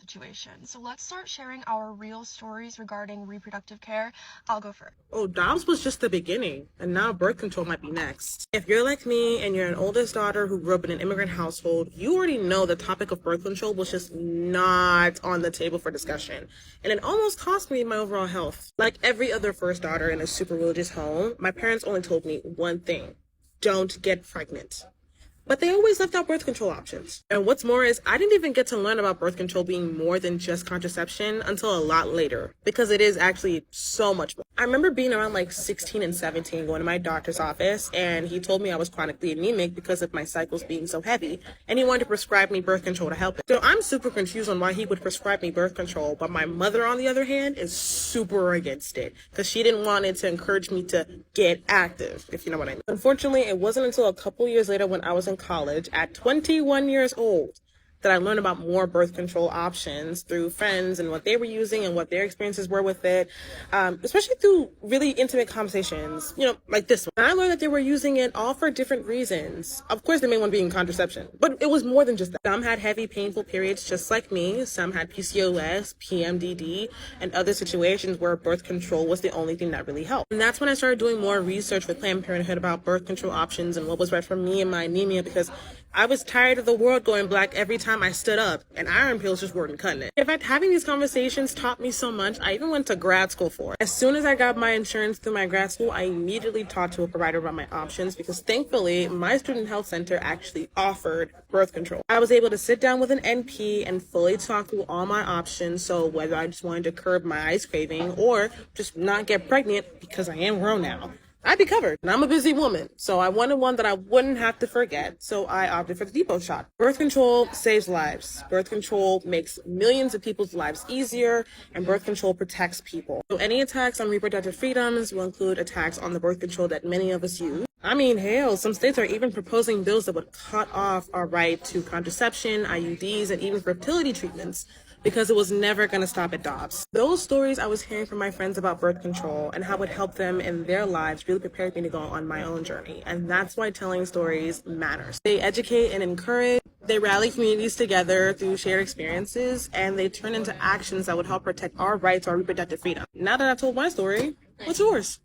situation. So let's start sharing our real stories regarding reproductive care. I'll go first. Oh, Dobbs was just the beginning, and now birth control might be next. If you're like me and you're an oldest daughter who grew up in an immigrant household, you already know the topic of birth control was just not on the table for discussion. And it almost cost me my overall health. Like every other first daughter in a super religious home, my parents only told me one thing: don't get pregnant. But they always left out birth control options. And what's more is I didn't even get to learn about birth control being more than just contraception until a lot later, because it is actually so much more. I remember being around like 16 and 17 going to my doctor's office, and he told me I was chronically anemic because of my cycles being so heavy, and he wanted to prescribe me birth control to help it. So I'm super confused on why he would prescribe me birth control, but my mother, on the other hand, is super against it because she didn't want it to encourage me to get active, if you know what I mean. Unfortunately, it wasn't until a couple years later when I was in college at 21 years old that I learned about more birth control options through friends and what they were using and what their experiences were with it, especially through really intimate conversations, like this one. And I learned that they were using it all for different reasons. Of course, the main one being contraception, but it was more than just that. Some had heavy, painful periods just like me. Some had PCOS, PMDD, and other situations where birth control was the only thing that really helped. And that's when I started doing more research with Planned Parenthood about birth control options and what was right for me and my anemia, because I was tired of the world going black every time I stood up, and iron pills just weren't cutting it. In fact, having these conversations taught me so much, I even went to grad school for it. As soon as I got my insurance through my grad school, I immediately talked to a provider about my options, because thankfully, my student health center actually offered birth control. I was able to sit down with an NP and fully talk through all my options, so whether I just wanted to curb my ice craving or just not get pregnant, because I am grown now, I'd be covered. And I'm a busy woman, so I wanted one that I wouldn't have to forget, so I opted for the depot shot. Birth control saves lives. Birth control makes millions of people's lives easier, and birth control protects people. So any attacks on reproductive freedoms will include attacks on the birth control that many of us use. I mean, hell, some states are even proposing bills that would cut off our right to contraception, IUDs, and even fertility treatments, because it was never going to stop at Dobbs. Those stories I was hearing from my friends about birth control and how it helped them in their lives really prepared me to go on my own journey. And that's why telling stories matters. They educate and encourage, they rally communities together through shared experiences, and they turn into actions that would help protect our rights, our reproductive freedom. Now that I've told my story, what's yours?